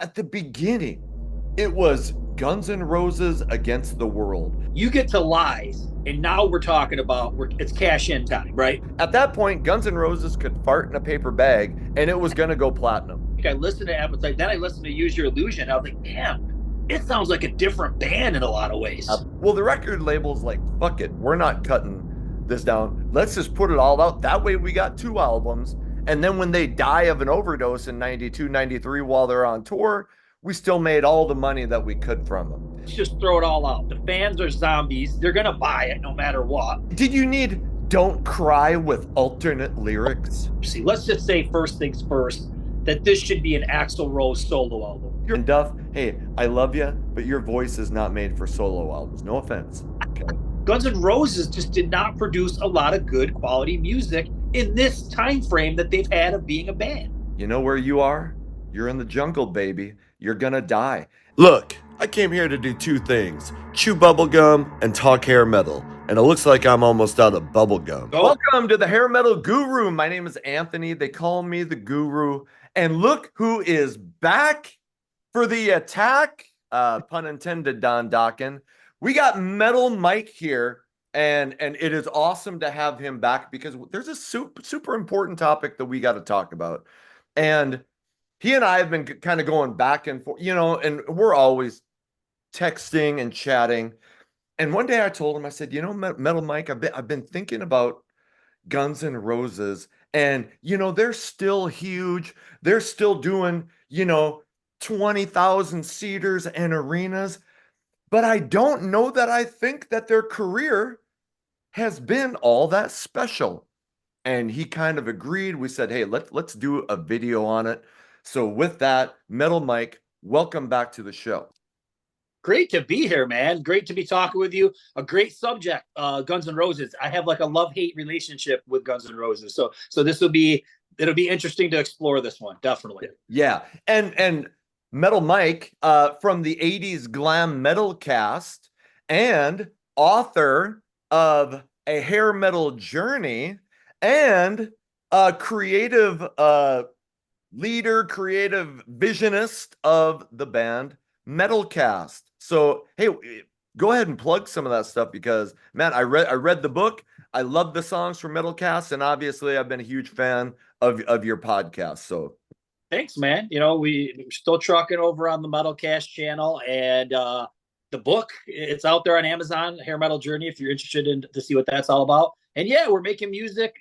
At the beginning, it was Guns N' Roses against the world. You get to Lies, and now we're talking about it's cash in time, right? At that point, Guns N' Roses could fart in a paper bag and it was going to go platinum. I listened to Appetite, then I listened to Use Your Illusion. I was like, damn, it sounds like a different band in a lot of ways. Well, the record label's like, fuck it, we're not cutting this down. Let's just put it all out. That way we got two albums. And then when they die of an overdose in 92, 93 while they're on tour, we still made all the money that we could from them. Let's just throw it all out. The fans are zombies. They're going to buy it no matter what. Did you need Don't Cry with alternate lyrics? See, let's just say first things first, that this should be an Axl Rose solo album. And Duff, hey, I love you, but your voice is not made for solo albums. No offense. Okay. Guns N' Roses just did not produce a lot of good quality music in this time frame that they've had of being a band. You know where you are? You're in the jungle, baby. You're gonna die. Look, I came here to do two things: chew bubblegum and talk hair metal. And it looks like I'm almost out of bubblegum. Go. Welcome to the Hair Metal Guru. My name is Anthony. They call me the Guru. And look who is back for the attack. Pun intended, Don Dokken. We got Metal Mike here. And it is awesome to have him back because there's a super important topic that we got to talk about. And he and I have been kind of going back and forth, and we're always texting and chatting. And one day I told him, I said, Metal Mike, I've been thinking about Guns N' Roses, and they're still huge. They're still doing 20,000 seaters and arenas, but I don't know that I think that their career has been all that special. And he kind of agreed. We said, hey, let's do a video on it. So with that, Metal Mike, welcome back to the show. Great to be here, man. Great to be talking with you. A great subject, Guns N' Roses. I have like a love-hate relationship with Guns N' Roses. So it'll be interesting to explore this one, definitely. Yeah. And Metal Mike from the 80s Glam Metalcast and author of A Hair Metal Journey and a creative leader, creative visionist of the band Metalcast. So, hey, go ahead and plug some of that stuff because, man, I read the book. I love the songs from Metalcast, and obviously, I've been a huge fan of your podcast. So, thanks, man. We're still trucking over on the Metalcast channel, and the book, it's out there on Amazon, Hair Metal Journey, if you're interested in to see what that's all about. And yeah, we're making music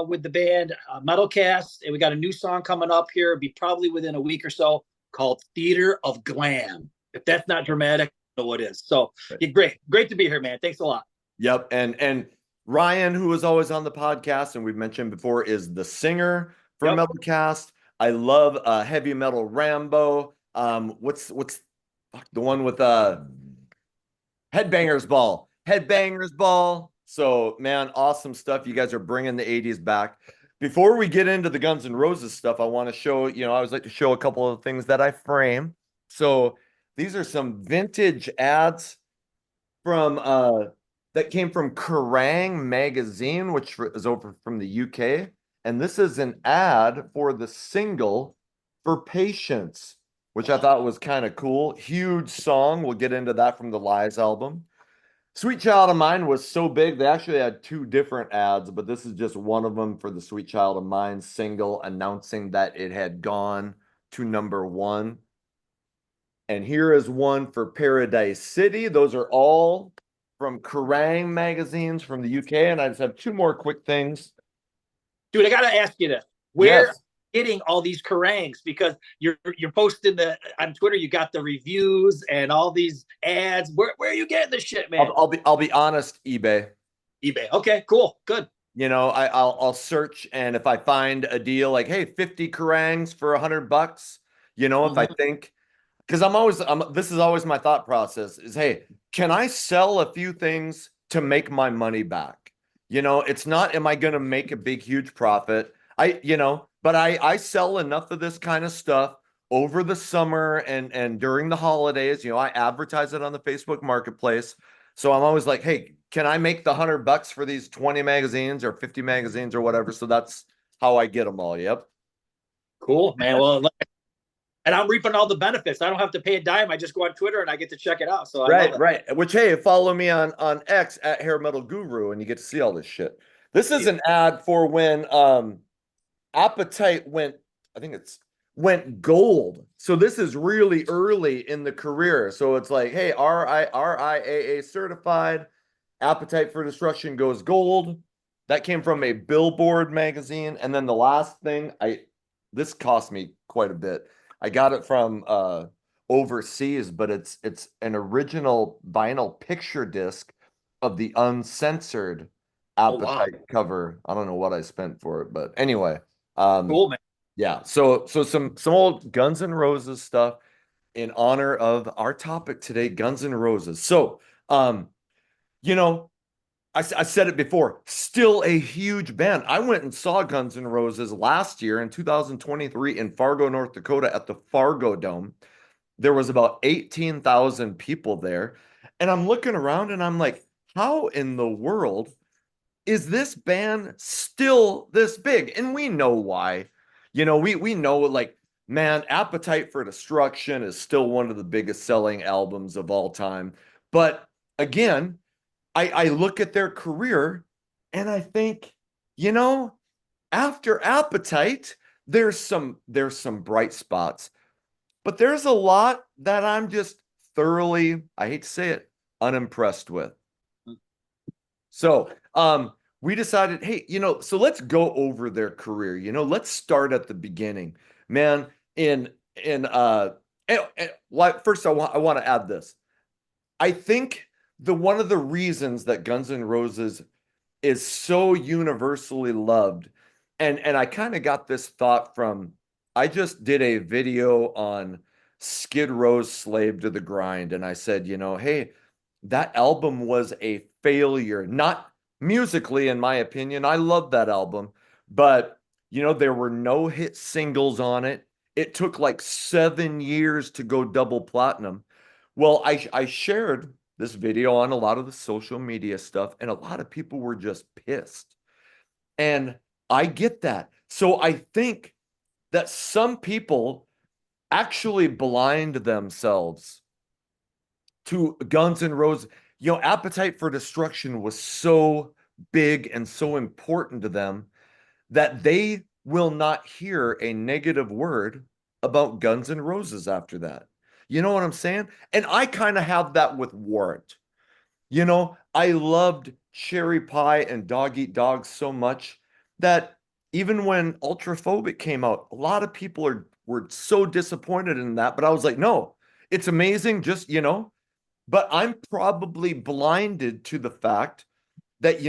with the band Metalcast, and we got a new song coming up here. It'll be probably within a week or so, called Theater of Glam. If that's not dramatic, I don't know what is. So yeah, great to be here, man. Thanks a lot. Yep. And Ryan, who was always on the podcast, and we've mentioned before, is the singer for Metalcast. I love Heavy Metal Rambo. What's the one with Headbangers Ball? Headbangers Ball. So, man, awesome stuff. You guys are bringing the 80s back. Before we get into the Guns N' Roses stuff, I want to show, I always like to show a couple of things that I frame. So these are some vintage ads from that came from Kerrang magazine, which is over from the UK. And this is an ad for the single for Patience, which I thought was kind of cool. Huge song. We'll get into that from the Lies album. Sweet Child of Mine was so big, they actually had two different ads, but this is just one of them for the Sweet Child of Mine single announcing that it had gone to #1. And here is one for Paradise City. Those are all from Kerrang magazines from the UK. And I just have two more quick things. Dude, I got to ask you this. Where getting all these Kerrangs, because you're posting on Twitter, you got the reviews and all these ads. Where are you getting this shit, man? I'll be honest, eBay. Okay, cool, good. I'll search, and if I find a deal like, hey, 50 Kerrangs for $100, if I think, because this is always my thought process is, hey, can I sell a few things to make my money back? It's not, am I going to make a big, huge profit? But I sell enough of this kind of stuff over the summer and during the holidays. I advertise it on the Facebook Marketplace. So I'm always like, hey, can I make the $100 for these 20 magazines or 50 magazines or whatever? So that's how I get them all. Yep. Cool, man. Well, and I'm reaping all the benefits. I don't have to pay a dime. I just go on Twitter and I get to check it out. So I love Right, it. right. Which, hey, follow me on X at Hair Metal Guru, and you get to see all this shit. This is an ad for when Appetite went, I think it's went gold. So this is really early in the career. So it's like, hey, RIAA certified, Appetite for Destruction goes gold. That came from a Billboard magazine. And then the last thing, this cost me quite a bit. I got it from overseas, but it's an original vinyl picture disc of the uncensored Oh wow, Appetite cover. I don't know what I spent for it, but anyway, cool, man. yeah. So some old Guns N' Roses stuff in honor of our topic today, Guns N' Roses. So, you know, I said it before, still a huge band. I went and saw Guns N' Roses last year in 2023 in Fargo, North Dakota at the Fargo Dome. There was about 18,000 people there. And I'm looking around and I'm like, how in the world is this band still this big? And we know why. We know like, man, Appetite for Destruction is still one of the biggest selling albums of all time. But again, I look at their career and I think, you know, after Appetite, there's some bright spots, but there's a lot that I'm just thoroughly, I hate to say it, unimpressed with. So, we decided, hey, so let's go over their career. Let's start at the beginning, man. First, I want to add this. I think the one of the reasons that Guns N' Roses is so universally loved, and I kind of got this thought from, I just did a video on Skid Row's Slave to the Grind, and I said, hey, that album was a failure, not musically, in my opinion. I love that album, but there were no hit singles on it. It took like 7 years to go double platinum. Well, I shared this video on a lot of the social media stuff, and a lot of people were just pissed. And I get that. So I think that some people actually blind themselves to Guns N' Roses. Appetite for Destruction was so big and so important to them that they will not hear a negative word about Guns N' Roses after that. You know what I'm saying? And I kind of have that with Warrant. I loved Cherry Pie and Dog Eat Dog so much that even when Ultraphobic came out, a lot of people were so disappointed in that. But I was like, no, it's amazing. Just, but I'm probably blinded to the fact that,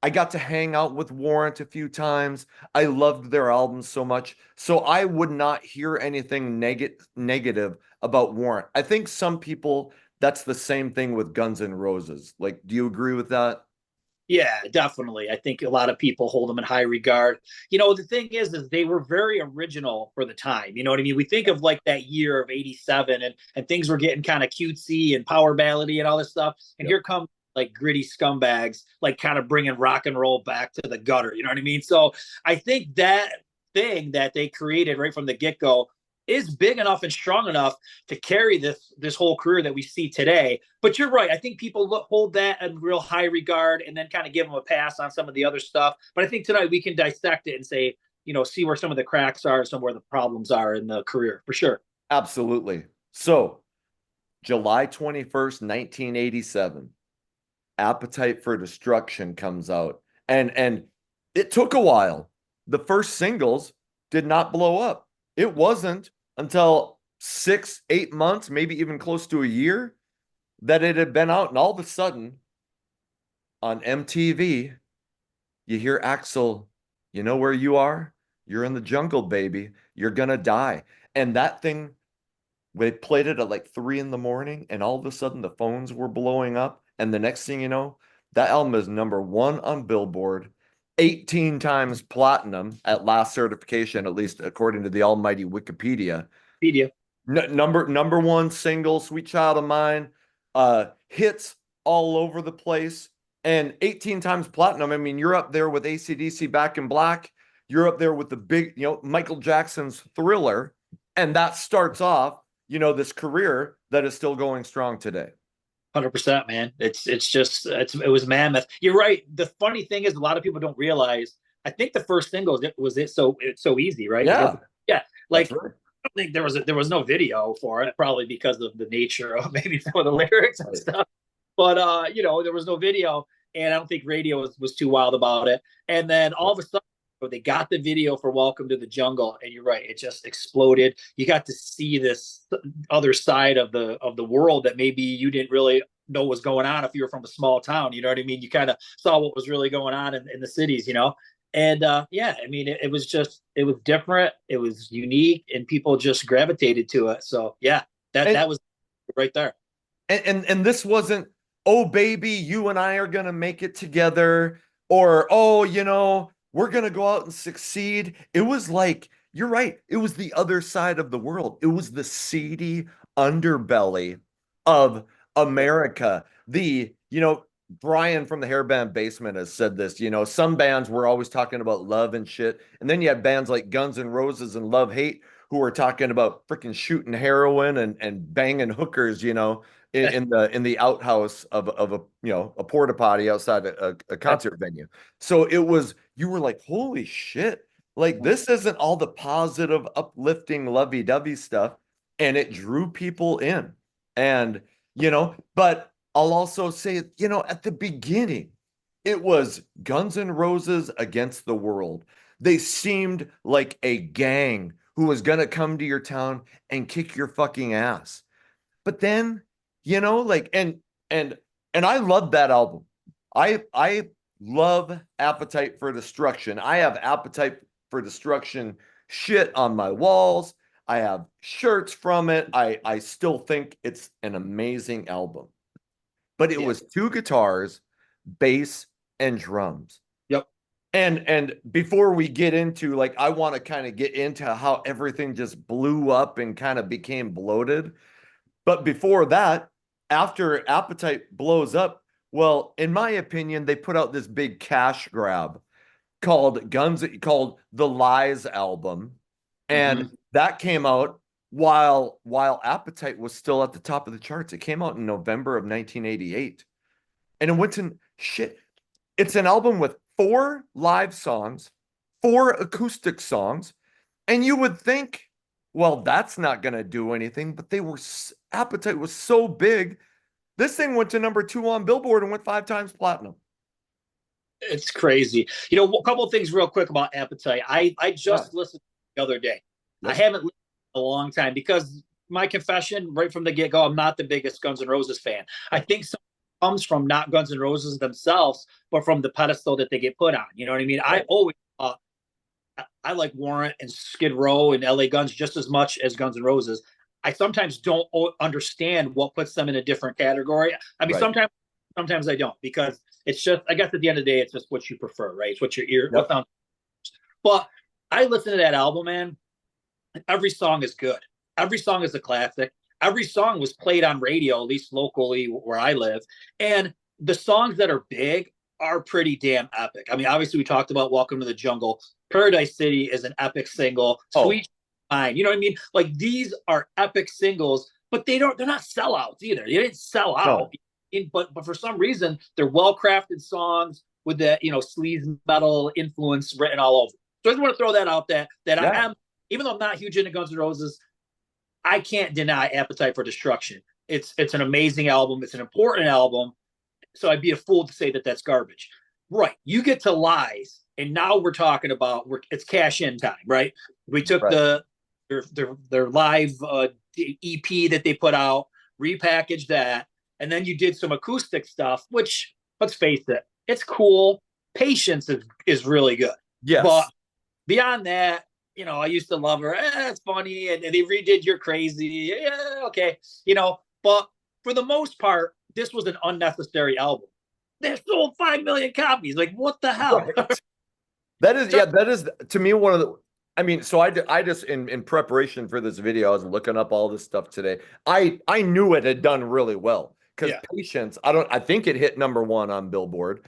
I got to hang out with Warrant a few times. I loved their albums so much. So I would not hear anything negative about Warrant. I think some people, that's the same thing with Guns N' Roses. Like, do you agree with that? Yeah, definitely. I think a lot of people hold them in high regard. The thing is they were very original for the time. You know what I mean? We think of like that year of 87 and things were getting kind of cutesy and power ballady and all this stuff. And Yep. here come like gritty scumbags, like kind of bringing rock and roll back to the gutter. You know what I mean? So I think that thing that they created right from the get go is big enough and strong enough to carry this whole career that we see today. But you're right. I think people hold that in real high regard and then kind of give them a pass on some of the other stuff. But I think tonight we can dissect it and say, see where some of the cracks are, some where the problems are in the career for sure. Absolutely. So, July 21st, 1987, Appetite for Destruction comes out. And it took a while. The first singles did not blow up. It wasn't until 6, 8 months, maybe even close to a year, that it had been out. And all of a sudden, on MTV, you hear Axel, you know where you are? You're in the jungle, baby. You're gonna die. And that thing, they played it at like 3 in the morning, and all of a sudden the phones were blowing up. And the next thing you know, that album is #1 on Billboard, 18 times platinum at last certification, at least according to the almighty Wikipedia. Media. Number one single, Sweet Child of Mine, hits all over the place, and 18 times platinum. I mean, you're up there with AC/DC Back in Black. You're up there with the big, Michael Jackson's Thriller. And that starts off, this career that is still going strong today. 100%, man. It was mammoth. You're right. The funny thing is, a lot of people don't realize. I think the first single was it so it's so easy, right? Yeah, Yeah. that's Like right. I don't think there was no video for it, probably because of the nature of maybe some of the lyrics and Right. stuff. But there was no video, and I don't think radio was too wild about it. And then all of a sudden, they got the video for Welcome to the Jungle, and you're right, it just exploded. You got to see this other side of the world that maybe you didn't really know was going on if you were from a small town. You know what I mean? You kind of saw what was really going on in the cities, And yeah, I mean, it was different, it was unique, and people just gravitated to it. So yeah, And that was right there. and this wasn't, oh baby, you and I are gonna make it together, or oh, we're gonna go out and succeed. It was like, you're right, it was the other side of the world. It was the seedy underbelly of America. Brian from the Hairband Basement has said this. Some bands were always talking about love and shit, and then you had bands like Guns N' Roses and Love Hate who were talking about freaking shooting heroin and banging hookers, in the outhouse of a porta potty outside a concert venue. So you were like, holy shit, like this isn't all the positive, uplifting, lovey-dovey stuff, and it drew people in. And but I'll also say, at the beginning, it was Guns N' Roses against the world. They seemed like a gang who was gonna come to your town and kick your fucking ass. But then, like, and I love that album. I love Appetite for Destruction. I have Appetite for Destruction shit on my walls. I have shirts from it. I still think it's an amazing album. But it Yeah. was two guitars, bass, and drums. Yep. And before we get into, like, I want to kind of get into how everything just blew up and kind of became bloated. But before that, after Appetite blows up, well, in my opinion, they put out this big cash grab called the Lies album. And Mm-hmm. that came out while Appetite was still at the top of the charts. It came out in November of 1988. And it went to shit. It's an album with 4 live songs, 4 acoustic songs, and you would think, well, that's not going to do anything, but Appetite was so big. This thing went to number 2 on Billboard and went 5 times platinum. It's crazy. A couple of things real quick about Appetite. I Yeah. just listened the other day. I Yep. haven't listened in a long time because my confession right from the get go, I'm not the biggest Guns N' Roses fan. I think some comes from not Guns N' Roses themselves, but from the pedestal that they get put on. You know what I mean? I Right. always I like Warrant and Skid Row and LA Guns just as much as Guns N' Roses. I sometimes don't understand what puts them in a different category. I mean, Right. sometimes I don't, because it's just, I guess at the end of the day, it's just what you prefer, right? It's what your ear, what Yep. sounds. But I listen to that album, man. Every song is good. Every song is a classic. Every song was played on radio, at least locally where I live. And the songs that are big are pretty damn epic. I mean, obviously, we talked about Welcome to the Jungle. Paradise City is an epic single. Oh, Sweet Fine. You know what I mean? Like, these are epic singles, but they're not sellouts either. They didn't sell out. no. But for some reason, they're well crafted songs with that, sleaze metal influence written all over. So I just want to throw that out there, that I Yeah. am, even though I'm not huge into Guns N' Roses, I can't deny Appetite for Destruction. It's an amazing album. It's an important album. So I'd be a fool to say that that's garbage. Right. You get to Lies, and now we're talking about it's cash in time, right? We took Right. their live EP that they put out, repackaged that, and then you did some acoustic stuff, which, let's face it, it's cool. Patience is really good. But Yes. beyond that, I used to love her. It's funny. And they redid You're Crazy. Yeah, okay. But for the most part, this was an unnecessary album. They sold 5 million copies. Like, what the hell? Right. That is to me one of the. I mean, so I just in preparation for this video, I was looking up all this stuff today. I knew it had done really well because Yeah. Patience. I think it hit number 1 on Billboard,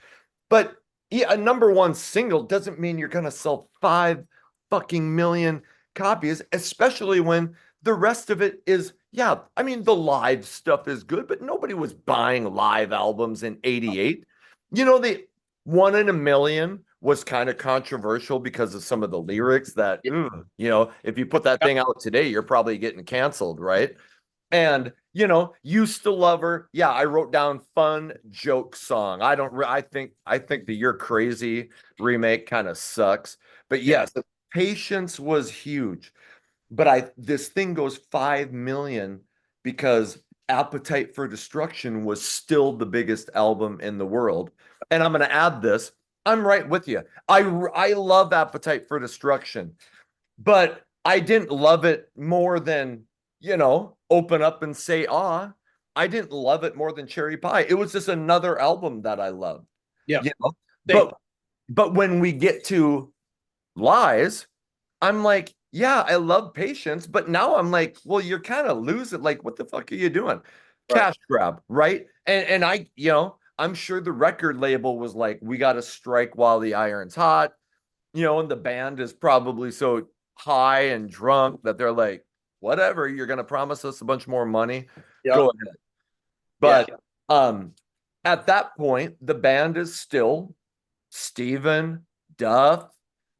but yeah, a number 1 single doesn't mean you're gonna sell 5 fucking million copies, especially when the rest of it is, yeah, I mean, the live stuff is good, but nobody was buying live albums in 88. The One in a Million was kind of controversial because of some of the lyrics that, Yeah. if you put that thing out today, you're probably getting canceled, right? And used to love her. Yeah, I wrote down fun joke song. I think the You're Crazy remake kind of sucks. But Yeah. yes, Patience was huge. But this thing goes 5 million because Appetite for Destruction was still the biggest album in the world. And I'm going to add this. I'm right with you. I love Appetite for Destruction, but I didn't love it more than, Open Up and Say Ah. I didn't love it more than Cherry Pie. It was just another album that I loved, Yeah. you know. Same. But when we get to Lies, I'm like, yeah, I love Patience, but now I'm like, well, you're kind of losing. Like, what the fuck are you doing? Right. Cash grab, right? And I'm sure the record label was like, we got to strike while the iron's hot, and the band is probably so high and drunk that they're like, whatever, you're gonna promise us a bunch more money. Yeah. Go ahead. Yeah. But at that point, the band is still Steven, Duff,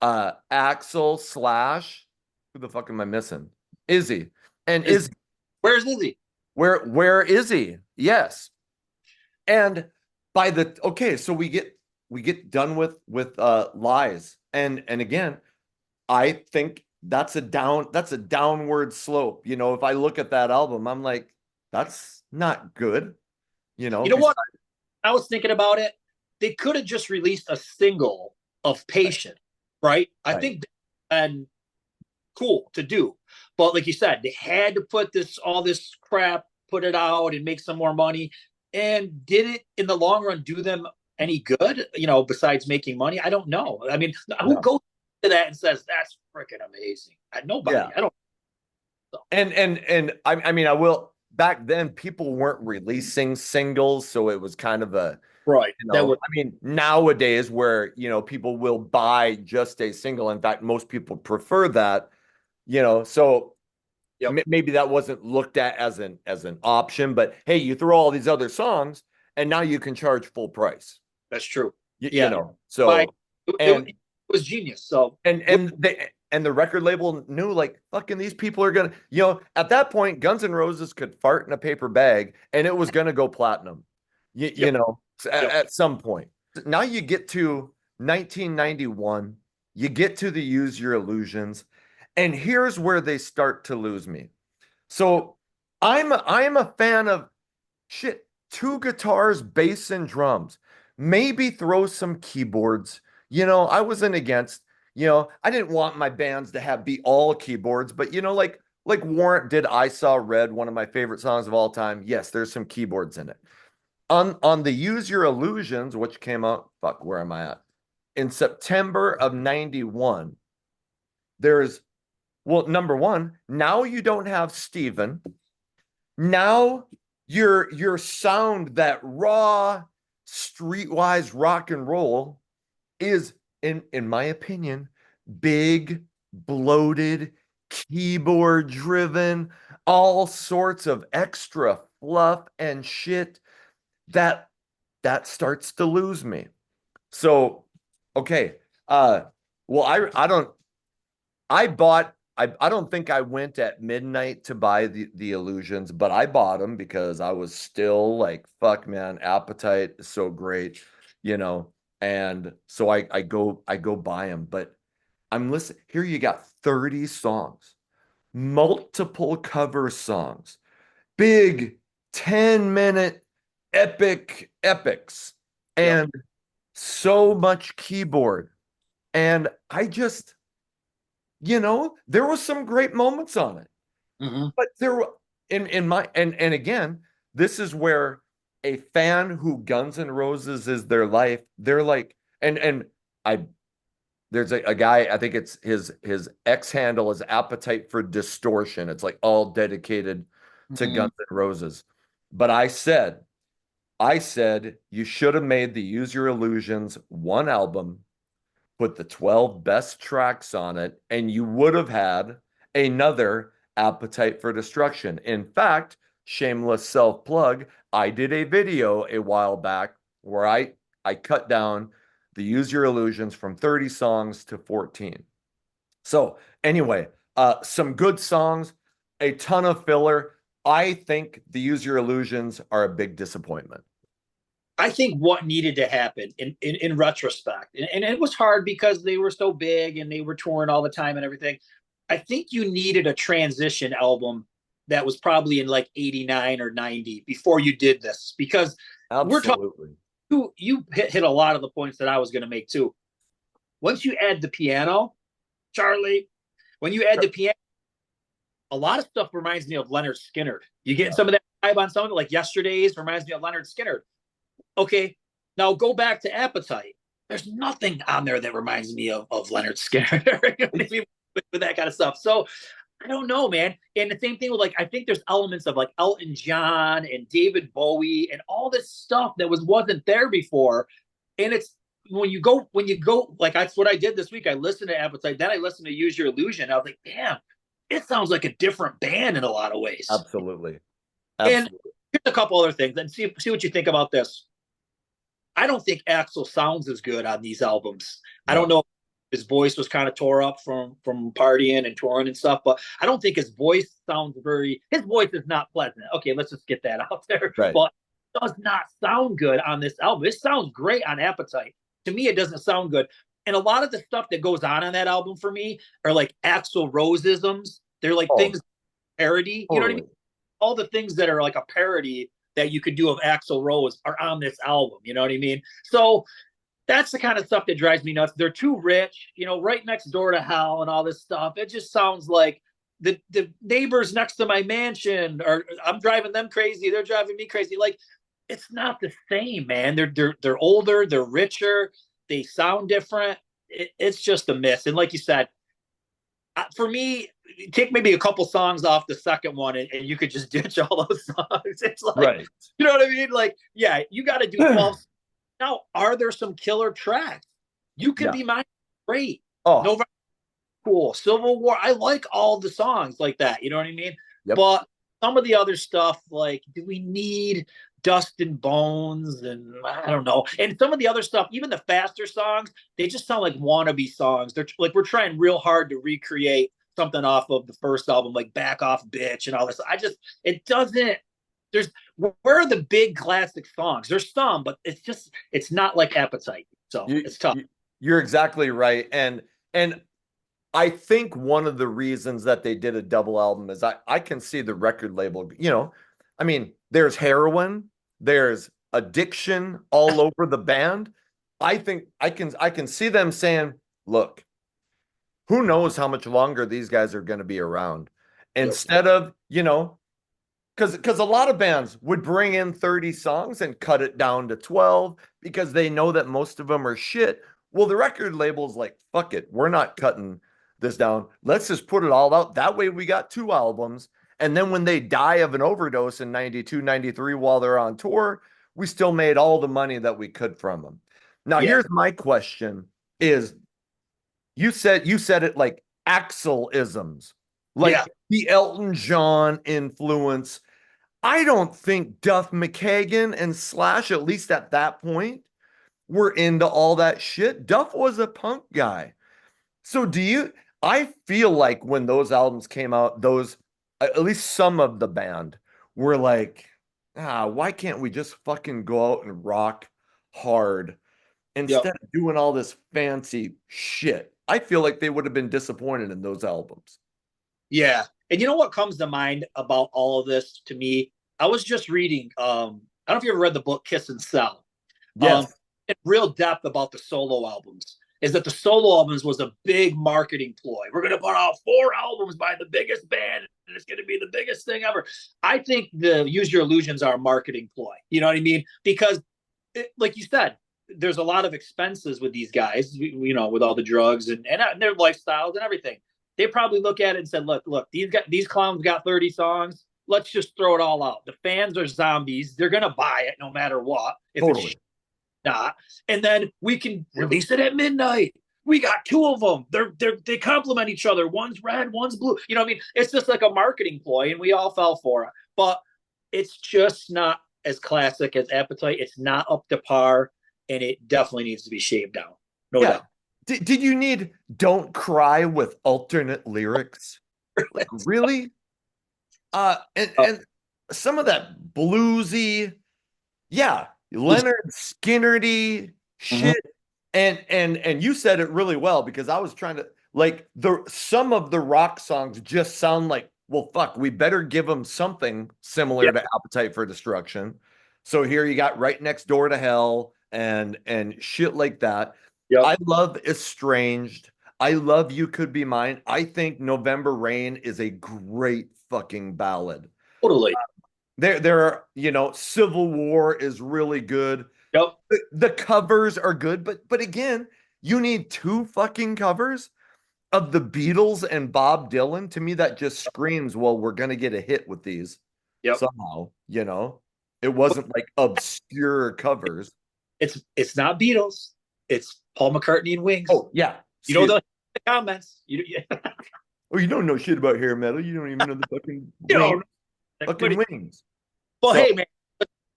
Axel, Slash. Who the fuck am I missing? Izzy. And Is Izzy, Where's Izzy? where is he? Yes. And so we get done with Lies. And again, I think that's a downward slope. If I look at that album, I'm like, that's not good. You know what? I was thinking about it. They could have just released a single of Patient, right? I Right. think and cool to do. But like you said, they had to put all this crap, put it out and make some more money. And did it in the long run do them any good, besides making money? I don't know. I mean, who No. goes to that and says that's freaking amazing? Nobody. Yeah. I don't know. And I mean, I will back then people weren't releasing singles, so it was kind of a, Right. That would I mean, nowadays where, people will buy just a single. In fact, most people prefer that, so yep. maybe that wasn't looked at as an option, but hey, you throw all these other songs and now you can charge full price. That's true. You, you Yeah. know. By So it was genius. So and the record label knew like fucking these people are gonna, at that point, Guns N' Roses could fart in a paper bag and it was gonna go platinum. You, yep. you know, Yep. at some point. Now you get to 1991, you get to the Use Your Illusions, and here's where they start to lose me. So I'm a fan of shit, two guitars, bass, and drums. Maybe throw some keyboards. I wasn't against, I didn't want my bands to be all keyboards, but like Warrant did I Saw Red, one of my favorite songs of all time. Yes, there's some keyboards in it. On the Use Your Illusions, which came out, fuck, where am I at? In September of 91, there's well, number one, now you don't have Steven. Now your sound, that raw streetwise rock and roll, is in my opinion big, bloated, keyboard driven, all sorts of extra fluff and shit that starts to lose me. So okay, well, I don't I don't think I went at midnight to buy the Illusions, but I bought them because I was still like, fuck man, Appetite is so great, you know. And so I go buy them, but I'm listening here, you got 30 songs, multiple cover songs, big 10-minute epics, Yep. and so much keyboard. And I just, there was some great moments on it, Mm-hmm. but there were in my and again, this is where a fan who Guns N' Roses is their life, they're like, and I there's a guy, I think it's his X handle is Appetite for Distortion. It's like all dedicated to Mm-hmm. Guns N' Roses. But I said you should have made the Use Your Illusions one album, put the 12 best tracks on it, and you would have had another Appetite for Destruction. In fact, shameless self plug, I did a video a while back where I cut down the Use Your Illusions from 30 songs to 14. So anyway, some good songs, a ton of filler. I think the Use Your Illusions are a big disappointment. I think what needed to happen in retrospect, and it was hard because they were so big and they were touring all the time and everything. I think you needed a transition album that was probably in like 89 or 90 before you did this, because we're talking, Absolutely. you hit a lot of the points that I was going to make too. Once you add the piano, Charlie, when you add the piano, a lot of stuff reminds me of Leonard Skinner. You get some of that vibe on something like Yesterday's reminds me of Leonard Skinner. Okay, now go back to Appetite. There's nothing on there that reminds me of Leonard Skinner with that kind of stuff. So I don't know, man. And the same thing with, like, I think there's elements of like Elton John and David Bowie and all this stuff that wasn't there before. And it's when you go, like, that's what I did this week. I listened to Appetite, then I listened to Use Your Illusion. I was like, damn, it sounds like a different band in a lot of ways. Absolutely. And here's a couple other things, and see what you think about this. I don't think Axl sounds as good on these albums. No. I don't know if his voice was kind of tore up from partying and touring and stuff, but I don't think his voice sounds his voice is not pleasant. Okay, let's just get that out there. Right. But it does not sound good on this album. It sounds great on Appetite. To me, it doesn't sound good. And a lot of the stuff that goes on that album for me are like Axl Rose-isms. They're like things parody. Totally. You know what I mean? All the things that are like a parody that you could do of Axl Rose are on this album. You know what I mean? So that's the kind of stuff that drives me nuts. They're too rich, right next door to hell and all this stuff. It just sounds like the neighbors next to my mansion, or I'm driving them crazy, they're driving me crazy. Like, it's not the same, man. They're older, they're richer, they sound different. It's just a miss. And like you said, for me, take maybe a couple songs off the second one and you could just ditch all those songs. It's like, right. You know what I mean? Like, yeah, you got to do 12. Now, are there some killer tracks? You Can Be Mine, great. November, cool. Civil War, I like all the songs like that. You know what I mean? Yep. But some of the other stuff, like, do we need Dust and Bones? And I don't know. And some of the other stuff, even the faster songs, they just sound like wannabe songs. They're like, we're trying real hard to recreate something off of the first album, like Back Off Bitch and all this. It doesn't, where are the big classic songs? There's some, but it's not like Appetite. So it's tough. You're exactly right. And I think one of the reasons that they did a double album is I can see the record label, I mean, there's heroin, there's addiction all over the band. I think I can see them saying, look, who knows how much longer these guys are going to be around, instead of, because a lot of bands would bring in 30 songs and cut it down to 12 because they know that most of them are shit. Well, the record label's like, fuck it, we're not cutting this down. Let's just put it all out. That way we got 2 albums. And then when they die of an overdose in 92, 93 while they're on tour, we still made all the money that we could from them. Now, here's my question is, you said it like Axl-isms, like the Elton John influence. I don't think Duff McKagan and Slash, at least at that point, were into all that shit. Duff was a punk guy. So I feel like when those albums came out, at least some of the band were like, why can't we just fucking go out and rock hard instead of doing all this fancy shit? I feel like they would have been disappointed in those albums. Yeah. And you know what comes to mind about all of this to me? I was just reading, I don't know if you ever read the book Kiss and Sell. Yes. In real depth about the solo albums is that the solo albums was a big marketing ploy. We're going to put out 4 albums by the biggest band, and it's going to be the biggest thing ever. I think the Use Your Illusions are a marketing ploy. You know what I mean? Because, like you said, there's a lot of expenses with these guys, with all the drugs and their lifestyles and everything. They probably look at it and said, look, these clowns got 30 songs. Let's just throw it all out. The fans are zombies. They're going to buy it no matter what. If totally. It's not. And then we can release it at midnight. we got two of them. They complement each other. One's red, one's blue. You know what I mean? It's just like a marketing ploy, and we all fell for it. But it's just not as classic as Appetite. It's not up to par, and it definitely needs to be shaved down. No Yeah. doubt. Did you need Don't Cry with alternate lyrics? Like, really? And some of that bluesy, yeah, Leonard Skinnerdy Mhm. shit. And you said it really well because I was trying to like some of the rock songs just sound like, well, fuck, we better give them something similar Yeah. to Appetite for Destruction. So here you got Right Next Door to Hell and shit like that. Yep. I love Estranged. I love You Could Be Mine. I think November Rain is a great fucking ballad. Totally. There are, Civil War is really good. Yep. The covers are good, but again, you need two fucking covers of the Beatles and Bob Dylan. To me, that just screams, well, we're gonna get a hit with these Yep. somehow, It wasn't like obscure covers. It's not Beatles. It's Paul McCartney and Wings. Oh, yeah. You know the comments. Oh, you don't know shit about hair metal. You don't even know the fucking You wing, know, fucking wings. well, So, hey man,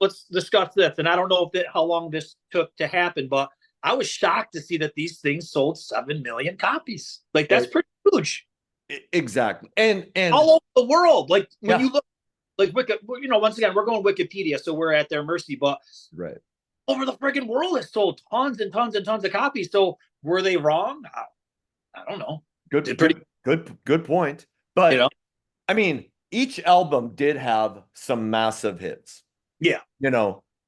let's discuss this. And I don't know how long this took to happen, but I was shocked to see that these things sold 7 million copies. Like that's pretty huge. exactly. And All over the world. Like when yeah, you look, like once again, we're going Wikipedia, so we're at their mercy. But right. over the friggin' world, it sold tons and tons and tons of copies. So were they wrong? I don't know. Good point. You But know, I mean, each album did have some massive hits. yeah.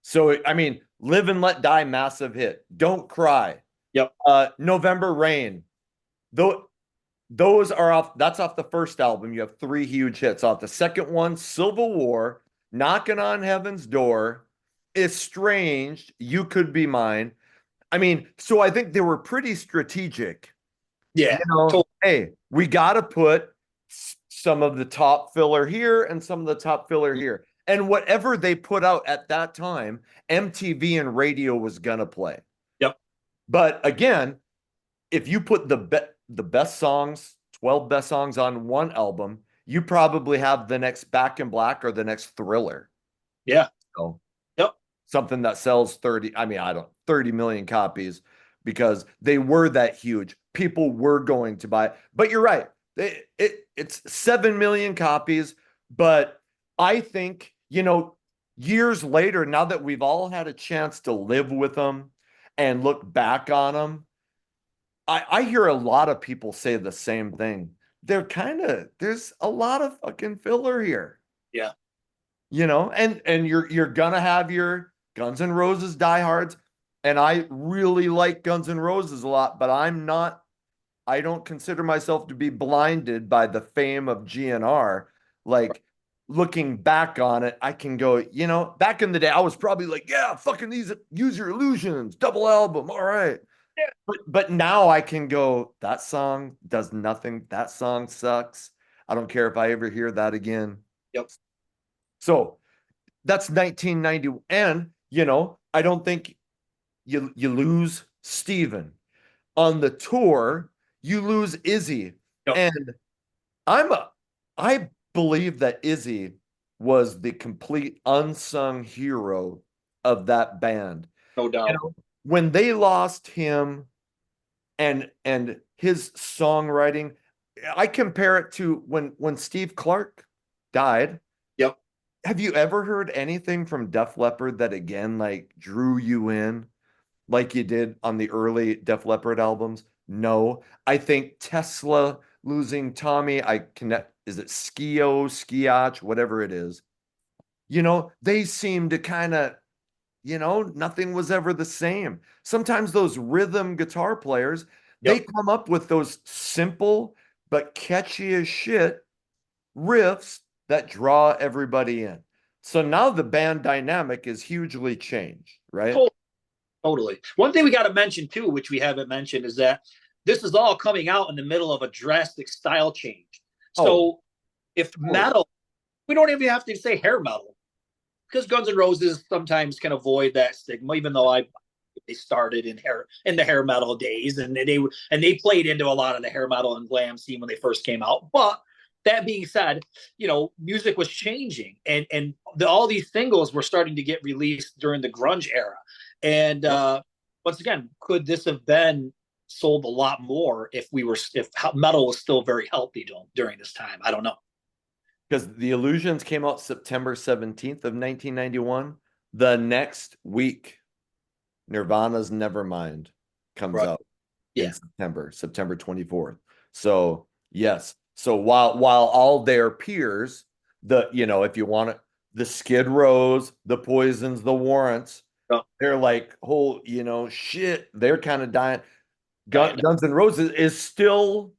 So I mean, Live and Let Die, massive hit. Don't Cry. Yep. November Rain. Though those are off. That's off the first album. You have three huge hits. Off the second one, Civil War, Knocking on Heaven's Door, Estranged, You Could Be Mine. I mean, so I think they were pretty strategic. Yeah. Hey, we got to put some of the top filler here and some of the top filler here. And whatever they put out at that time, MTV and radio was going to play. Yep. But again, if you put the best songs, 12 best songs on one album, you probably have the next Back in Black or the next Thriller. Yeah. So, yep. Something that sells 30 million copies because they were that huge. People were going to buy it. But you're right. It's 7 million copies. But I think, years later, now that we've all had a chance to live with them and look back on them, I hear a lot of people say the same thing. There's a lot of fucking filler here. Yeah. And you're gonna have your Guns N' Roses diehards, and I really like Guns N' Roses a lot, but I don't consider myself to be blinded by the fame of GNR. Like, looking back on it, I can go, back in the day, I was probably like, yeah, fucking these Use Your Illusions, double album, all right. Yeah. But now I can go, that song does nothing. That song sucks. I don't care if I ever hear that again. Yep. So that's 1990. And, I don't think you lose Steven. On the tour, you lose Izzy. Yep. And I believe that Izzy was the complete unsung hero of that band. No doubt. When they lost him and his songwriting, I compare it to when Steve Clark died. Yep. Have you ever heard anything from Def Leppard that again like drew you in like you did on the early Def Leppard albums? No. I think Tesla losing Tommy, is it Skiach, whatever it is. They seem to kind of, nothing was ever the same. Sometimes those rhythm guitar players, they come up with those simple but catchy as shit riffs that draw everybody in. So now the band dynamic is hugely changed, right? Totally. One thing we got to mention too, which we haven't mentioned, is that this is all coming out in the middle of a drastic style change. So if metal, we don't even have to say hair metal, because Guns N' Roses sometimes can avoid that stigma, even though I they started in the hair metal days, and they played into a lot of the hair metal and glam scene when they first came out. But that being said, music was changing, and all these singles were starting to get released during the grunge era. And once again, could this have been sold a lot more if metal was still very healthy during this time? I don't know. Because the Illusions came out September 17th of 1991. The next week, Nirvana's Nevermind comes Right. out Yeah. in September 24th. So yes. So while all their peers, if you want it, the Skid Rows, the Poisons, the Warrants, Oh. they're like, shit, they're kind of dying. Guns N' Roses is still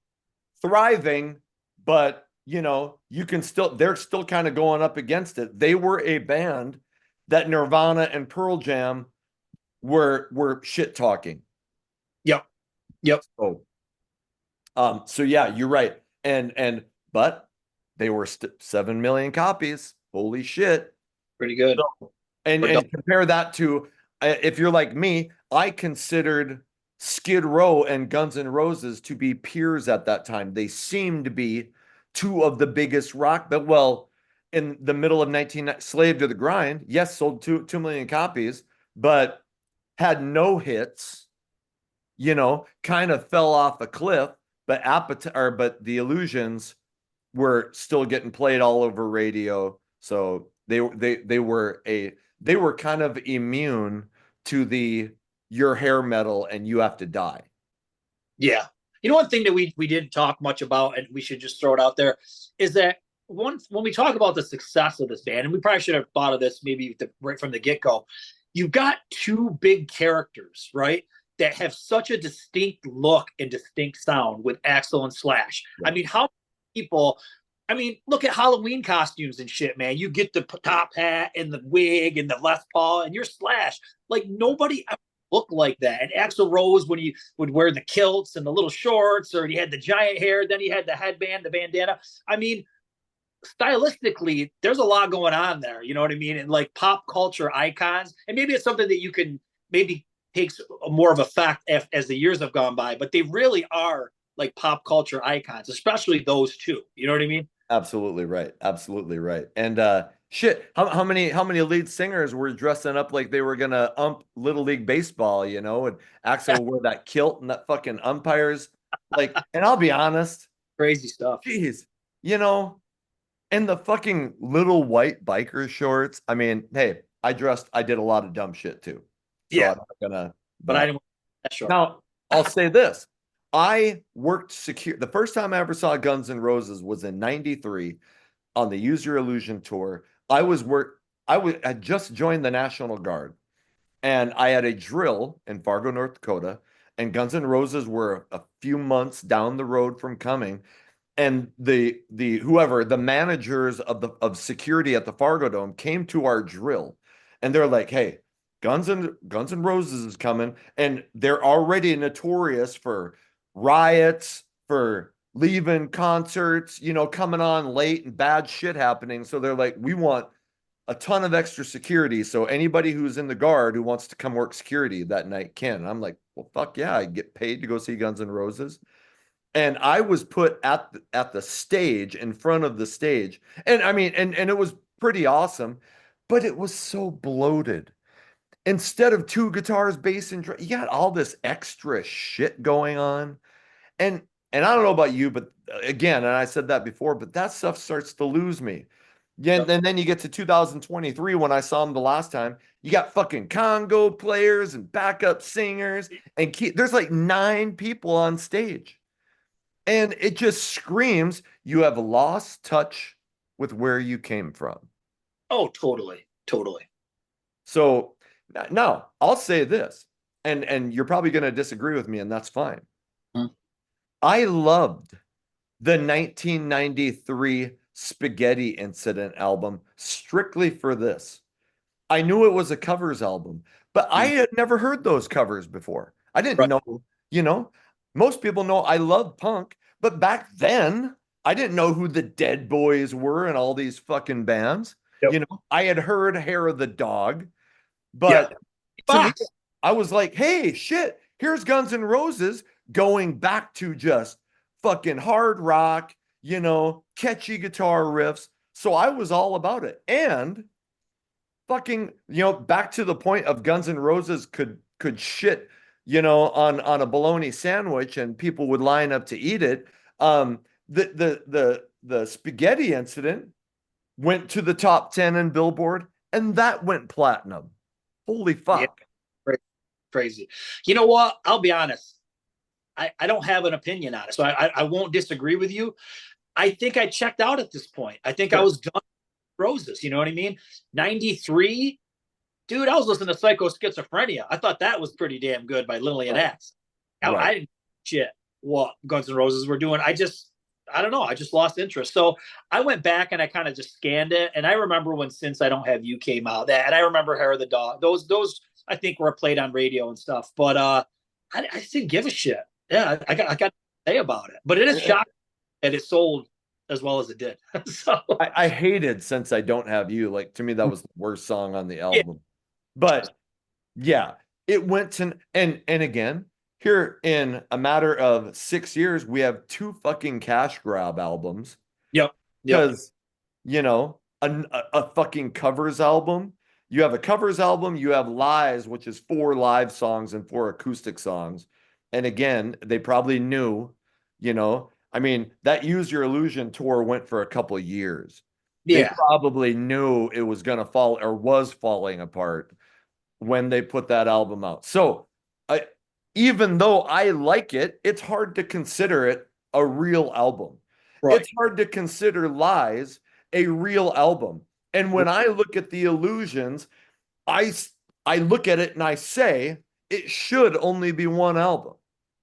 thriving, but they're still kind of going up against it. They were a band that Nirvana and Pearl Jam were shit talking. Yep. So yeah, you're right. But they were 7 million copies. Holy shit. Pretty good. So, and compare that to, if you're like me, I considered Skid Row and Guns N' Roses to be peers at that time. They seemed to be two of the biggest rock, but in the middle of Slave to the Grind, yes, sold 2 million copies, but had no hits, kind of fell off a cliff, but the Illusions were still getting played all over radio. So they were kind of immune to your hair metal and you have to die. Yeah. One thing that we didn't talk much about, and we should just throw it out there, is that when we talk about the success of this band, and we probably should have thought of this maybe right from the get-go, you've got two big characters, right, that have such a distinct look and distinct sound with Axl and Slash. Yeah. I mean, how people... look at Halloween costumes and shit, man. You get the top hat and the wig and the Les Paul, and you're Slash. Like, nobody ever looked like that. And Axl Rose, when he would wear the kilts and the little shorts, or he had the giant hair, then he had the headband, the bandana. Stylistically, there's a lot going on there. You know what I mean? And like pop culture icons. And maybe it's something that you can maybe takes more of effect as the years have gone by. But they really are like pop culture icons, especially those two. You know what I mean? Absolutely right. And shit, how many lead singers were dressing up like they were gonna Little League Baseball, and Axl wore that kilt and that fucking umpires, and I'll be honest, crazy stuff. Jeez, and the fucking little white biker shorts. I mean, hey, I did a lot of dumb shit too. So yeah. I'm not gonna, but I didn't want that short. Now, I'll say this. I worked secure. The first time I ever saw Guns N' Roses was in '93 on the Use Your Illusion tour. I had just joined the National Guard, and I had a drill in Fargo, North Dakota, and Guns N' Roses were a few months down the road from coming. And the managers of security at the Fargo Dome came to our drill, and they're like, "Hey, Guns N' Roses is coming," and they're already notorious for riots, for leaving concerts, coming on late and bad shit happening. So they're like, "We want a ton of extra security. So anybody who's in the guard who wants to come work security that night can." And I'm like, "Well, fuck yeah, I get paid to go see Guns N' Roses." And I was put at the stage, in front of the stage. And I mean, and it was pretty awesome, but it was so bloated. Instead of 2 guitars, bass, and drum, you got all this extra shit going on. And I don't know about you, but again, and I said that before, but that stuff starts to lose me. Yeah, and then you get to 2023 when I saw them the last time. You got fucking Congo players and backup singers, and there's like 9 people on stage. And it just screams you have lost touch with where you came from. Oh, totally. So now I'll say this, and you're probably going to disagree with me, and that's fine. I loved the 1993 Spaghetti Incident album strictly for this. I knew it was a covers album, but I had never heard those covers before. I didn't know, most people know I love punk, but back then I didn't know who the Dead Boys were and all these fucking bands. I had heard Hair of the Dog, but to me, I was like, hey, shit, here's Guns N' Roses going back to just fucking hard rock, catchy guitar riffs. So I was all about it. And fucking, back to the point of Guns N' Roses could shit, on a bologna sandwich and people would line up to eat it. The spaghetti incident went to the top 10 in Billboard, and that went platinum. Holy Yeah, fuck. crazy. You know what? I'll be honest. I don't have an opinion on it, so I won't disagree with you. I think I checked out at this point. I think I Sure. was done with Roses. You know what I mean? 93, dude, I was listening to Psycho Schizophrenia. I thought that was pretty damn good by Lillian Right. X. Right. I didn't shit what Guns N' Roses were doing. I don't know. I just lost interest. So I went back and I kind of just scanned it. And I remember when Since I Don't Have You came out. That, and I remember Hair of the Dog. Those I think were played on radio and stuff. But I just didn't give a shit. Yeah, I got to say about it. But it is shocking that it sold as well as it did. So I hated Since I Don't Have You. Like, to me, that was the worst song on the yeah, album. But yeah, it went to, and again, here in a matter of 6 years, we have two fucking cash grab albums. yep, yep, Because, a fucking covers album. You have a covers album, you have Lies, which is 4 live songs and 4 acoustic songs. And again, they probably knew, I mean, that Use Your Illusion tour went for a couple of years. They yeah, probably knew it was going to fall or was falling apart when they put that album out. So, I, even though I like it, it's hard to consider it a real album. right, It's hard to consider Lies a real album. And when I look at the Illusions, I I look at it and I say it should only be one album.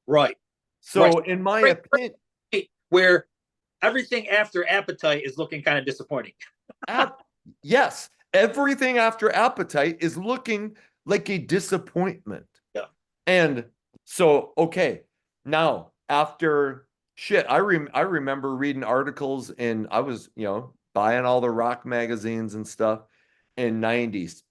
right, right. So in my Right, opinion, right. Where everything after Appetite is looking kind of disappointing. yes, everything after Appetite is looking like a disappointment. Yeah. And so, okay, now after shit, I remember reading articles and I was, buying all the rock magazines and stuff in 90s,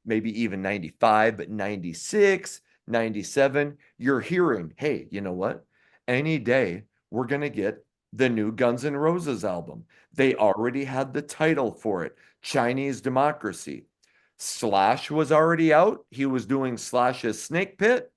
maybe even 95, but 96, 97, you're hearing, hey, you know what? Any day we're going to get the new Guns N' Roses album. They already had the title for it, Chinese Democracy. Slash was already out. He was doing Slash's Snake Pit.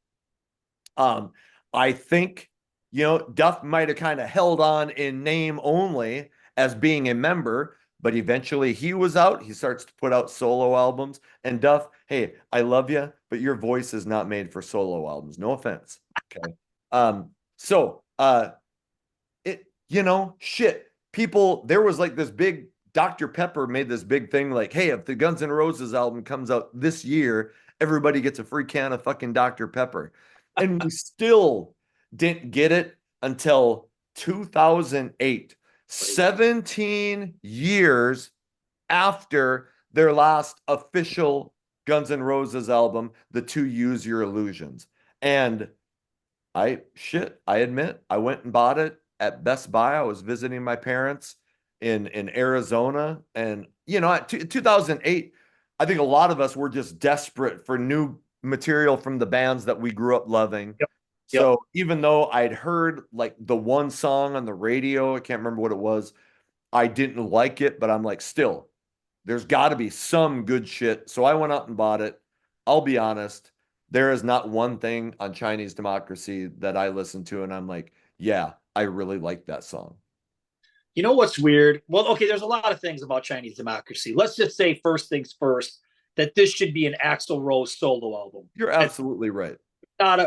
Um, I think, Duff might have kind of held on in name only as being a member, but eventually he was out. He starts to put out solo albums. And Duff, hey, I love you, but your voice is not made for solo albums. No offense. Okay. So shit. People, there was like this big Dr. Pepper made this big thing like, hey, if the Guns N' Roses album comes out this year, everybody gets a free can of fucking Dr. Pepper. And we still didn't get it until 2008, 17 years after their last official Guns N' Roses album, the two Use Your Illusions. And I admit, I went and bought it at Best Buy. I was visiting my parents in Arizona. And, at 2008, I think a lot of us were just desperate for new material from the bands that we grew up loving. Yep. Yep. So even though I'd heard like the one song on the radio, I can't remember what it was, I didn't like it, but I'm like, still, there's got to be some good shit. So I went out and bought it. I'll be honest, there is not one thing on Chinese Democracy that I listen to and I'm like, yeah, I really like that song. You know what's weird? Well, okay, there's a lot of things about Chinese Democracy. Let's just say first things first, that this should be an Axl Rose solo album. You're absolutely right. Not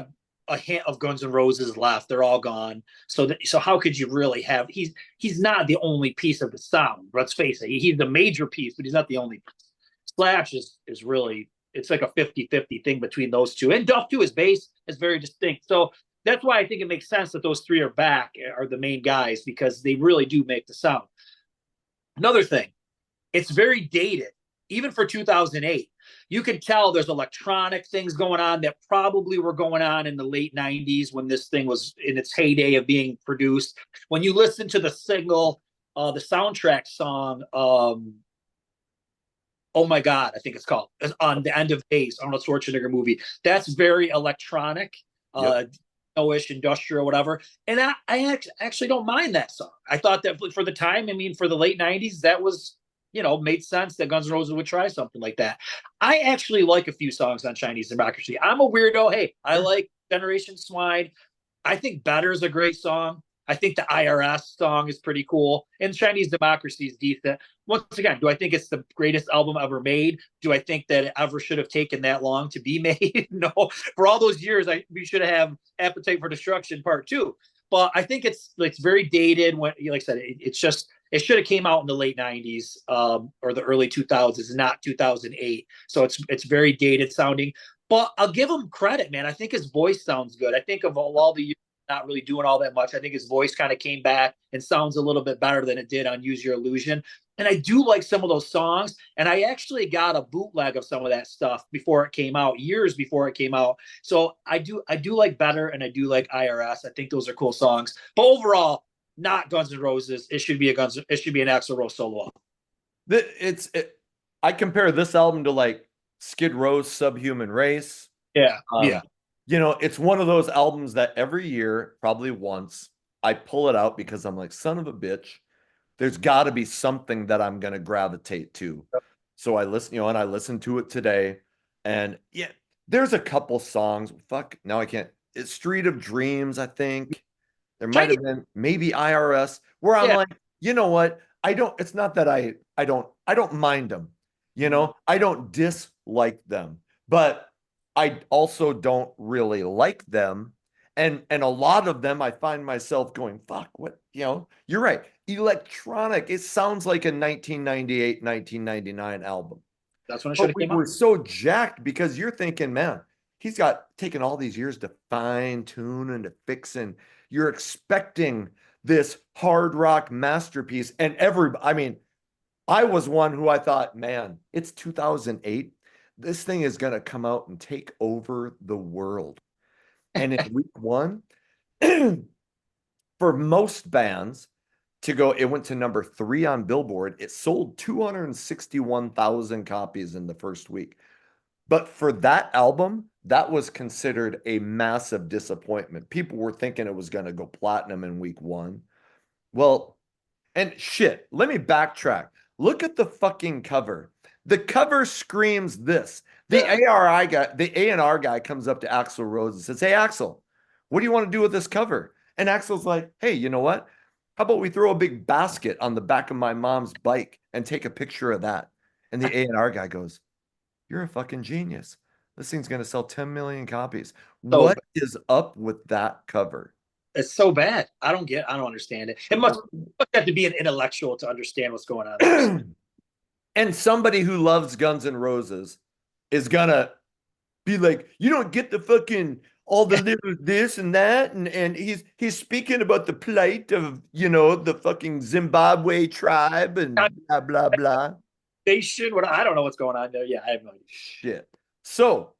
a hint of Guns N' Roses left. They're all gone. So how could you really have? He's not the only piece of the sound. Let's face it. He's the major piece, but he's not the only piece. Slash is really, it's like a 50-50 thing between those two. And Duff too, his bass is very distinct. So that's why I think it makes sense that those three are back, are the main guys, because they really do make the sound. Another thing, it's very dated, even for 2008. You can tell there's electronic things going on that probably were going on in the late 90s when this thing was in its heyday of being produced. When you listen to the single, the soundtrack song, Oh my God, I think it's called On the End of Days, Arnold Schwarzenegger movie. That's very electronic, Yep. no-ish, industrial, whatever. And I actually don't mind that song. I thought that for the time, I mean, for the late 90s, that was, made sense that Guns N' Roses would try something like that. I actually like a few songs on Chinese Democracy. I'm a weirdo. Hey, I like Generation Swine. I think Better is a great song. I think the IRS song is pretty cool. And Chinese Democracy is decent. Once again, do I think it's the greatest album ever made? Do I think that it ever should have taken that long to be made? No. For all those years, we should have Appetite for Destruction Part 2. But I think it's very dated. When, like I said, it's just it should have came out in the late 90s or the early 2000s, not 2008. So it's very dated sounding. But I'll give him credit, man. I think his voice sounds good. I think of all the years not really doing all that much, I think his voice kind of came back and sounds a little bit better than it did on Use Your Illusion. And I do like some of those songs. And I actually got a bootleg of some of that stuff before it came out, years before it came out. So I do like Better and I do like IRS. I think those are cool songs. But overall, not Guns N' Roses. It should be an Axl Rose solo album. I compare this album to like Skid Row's Subhuman Race. Yeah, Um, yeah. it's one of those albums that every year, probably once, I pull it out because I'm like, son of a bitch, there's got to be something that I'm going to gravitate to. So I listen, and I listened to it today. And yeah, there's a couple songs. Fuck, now I can't. It's Street of Dreams, I think. There might Chinese, have been maybe IRS, where I'm yeah. like, you know what? It's not that I don't mind them. I don't dislike them, but I also don't really like them. And a lot of them I find myself going, fuck, what, you're right. Electronic. It sounds like a 1998, 1999 album. That's when it should But have we came out. were so jacked because you're thinking, man, he's got taken all these years to fine tune and to fix, and you're expecting this hard rock masterpiece. And I mean, I was one who I thought, man, it's 2008. This thing is going to come out and take over the world. And in week one, for most bands to go, it went to number 3 on Billboard. It sold 261,000 copies in the first week. But for that album, that was considered a massive disappointment. People were thinking it was going to go platinum in week one. Well, and shit, let me backtrack. Look at the fucking cover. The cover screams this. The A&R guy comes up to Axl Rose and says, "Hey, Axl, what do you want to do with this cover?" And Axl's like, "Hey, you know what? How about we throw a big basket on the back of my mom's bike and take a picture of that?" And the A&R guy goes, "You're a fucking genius. This thing's going to sell 10 million copies. So What is up with that cover?" it's so bad. I don't understand it. It must have to be an intellectual to understand what's going on there. And somebody who loves Guns N' Roses is gonna be like, you don't get the fucking all the little this and that, and he's speaking about the plight of the fucking Zimbabwe tribe and blah blah blah. Station, what I don't know what's going on there. Yeah, I have no idea. Shit. So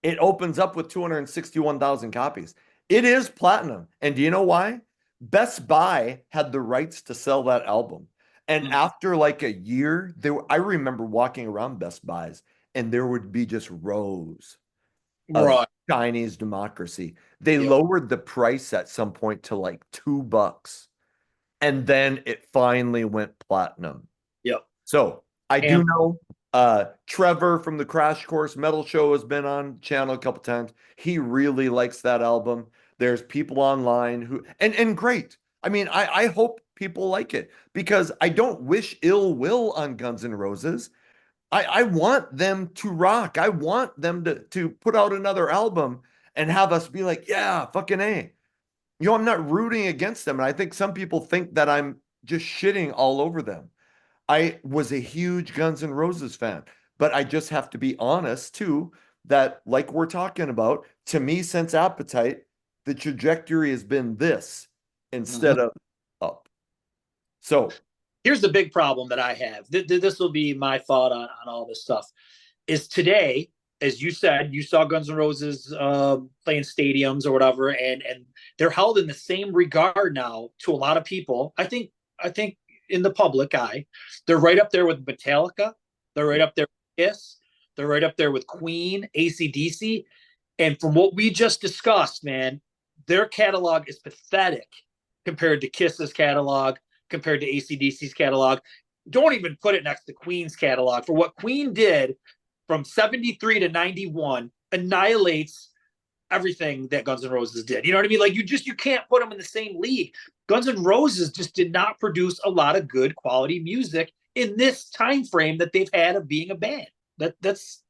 it opens up with 261,000 copies. It is platinum. And do you know why? Best Buy had the rights to sell that album. And after like a year, I remember walking around Best Buys and there would be just rows of Right. Chinese Democracy. They Yep. lowered the price at some point to like $2. And then it finally went platinum. Yep. So I do And know Trevor from the Crash Course Metal Show has been on channel a couple times. He really likes that album. There's people online who and great. I mean, I hope people like it because I don't wish ill will on Guns N' Roses. I want them to rock. I want them to put out another album and have us be like, yeah, fucking A. I'm not rooting against them. And I think some people think that I'm just shitting all over them. I was a huge Guns N' Roses fan, but I just have to be honest too that, like we're talking about, to me, since Appetite, the trajectory has been this instead of up. So here's the big problem that I have. This will be my thought on all this stuff. Is today, as you said, you saw Guns N' Roses playing stadiums or whatever, and they're held in the same regard now to a lot of people. I think in the public eye, they're right up there with Metallica, They're right up there with Kiss. They're right up there with Queen, AC/DC. And from what we just discussed, man, their catalog is pathetic compared to Kiss's catalog, compared to AC/DC's catalog. Don't even put it next to Queen's catalog. For what Queen did from 73 to 91 annihilates everything that Guns N' Roses did. You know what I mean? Like you can't put them in the same league. Guns N' Roses just did not produce a lot of good quality music in this time frame that they've had of being a band. That's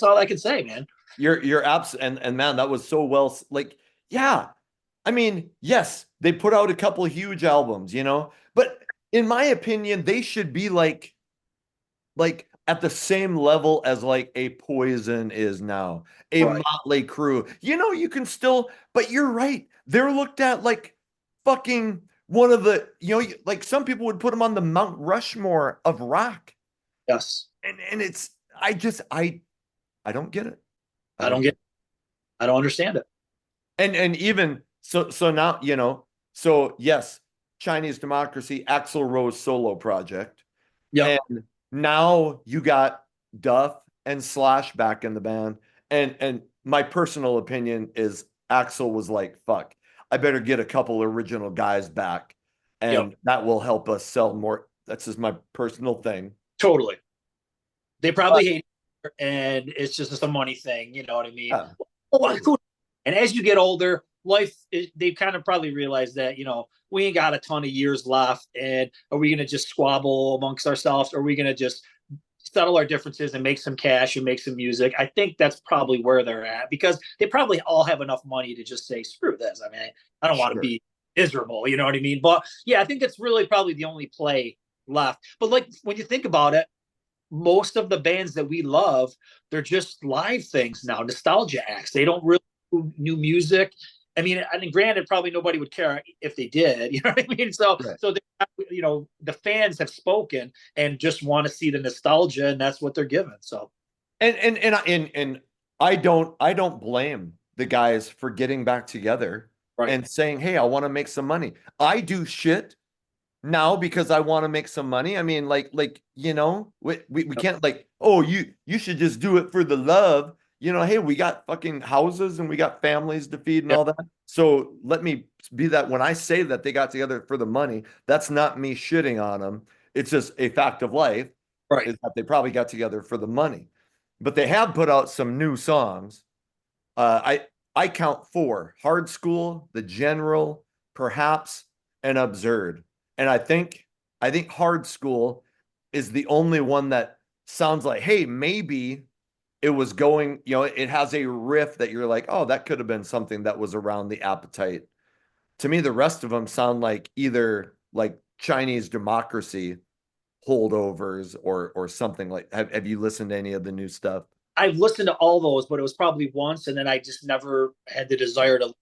all I can say, man. You're abs and man, that was so well, like, yeah. I mean, yes, they put out a couple huge albums, but in my opinion, they should be like at the same level as like a Poison is now, a Right. Motley Crue. You can still, but you're right. They're looked at like fucking one of the, like some people would put them on the Mount Rushmore of rock. Yes. And it's, I don't get it. I don't get it. I don't understand it. And even so now, so yes, Chinese Democracy, Axl Rose solo project. Yeah. And now you got Duff and Slash back in the band. And my personal opinion is Axl was like, fuck, I better get a couple original guys back. And Yep. that will help us sell more. That's just my personal thing. Totally. They probably hate her, and it's just a money thing. You know what I mean? And as you get older, they kind of probably realize that, we ain't got a ton of years left. And are we going to just squabble amongst ourselves? Or are we going to just settle our differences and make some cash and make some music? I think that's probably where they're at, because they probably all have enough money to just say, screw this. I mean, I don't want to be miserable. You know what I mean? But yeah, I think it's really probably the only play left. But like, when you think about it, most of the bands that we love, they're just live things now, nostalgia acts. They don't really do new music. I mean, granted, probably nobody would care if they did. You know what I mean? So, Right. so the fans have spoken and just want to see the nostalgia, and that's what they're given. So, And I don't blame the guys for getting back together right. and saying, "Hey, I want to make some money." I do shit now because I want to make some money. I mean, we can't like, oh, you should just do it for the love. Hey, we got fucking houses and we got families to feed and Yeah. all that. So let me be that when I say that they got together for the money, that's not me shitting on them. It's just a fact of life Right. is that they probably got together for the money. But they have put out some new songs. I count four: Hard School, The General, Perhaps, and Absurd. And I think Hard School is the only one that sounds like, hey, maybe it was going, it has a riff that you're like, oh, that could have been something that was around the Appetite. To me, the rest of them sound like either like Chinese Democracy holdovers or something like. Have you listened to any of the new stuff? I've listened to all those, but it was probably once, and then I just never had the desire to.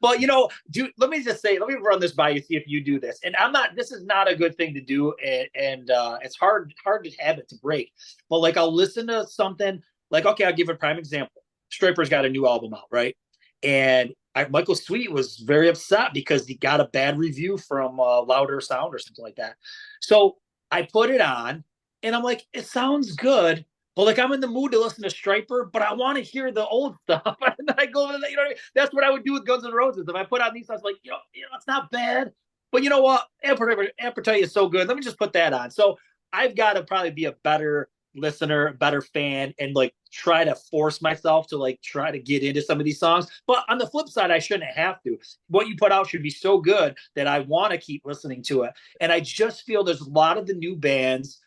Well, let me just say, let me run this by you, see if you do this. And this is not a good thing to do. And it's hard to have it to break. But like, I'll listen to something like, okay, I'll give a prime example. Striper's got a new album out, right? And Michael Sweet was very upset because he got a bad review from Louder Sound or something like that. So I put it on and I'm like, it sounds good. But like, I'm in the mood to listen to Striper, but I want to hear the old stuff. And then I go, what I mean? That's what I would do with Guns N' Roses. If I put on these songs, like, it's not bad. But you know what? Appetite is so good. Let me just put that on. So I've got to probably be a better listener, a better fan, and like try to force myself to like try to get into some of these songs. But on the flip side, I shouldn't have to. What you put out should be so good that I want to keep listening to it. And I just feel there's a lot of the new bands,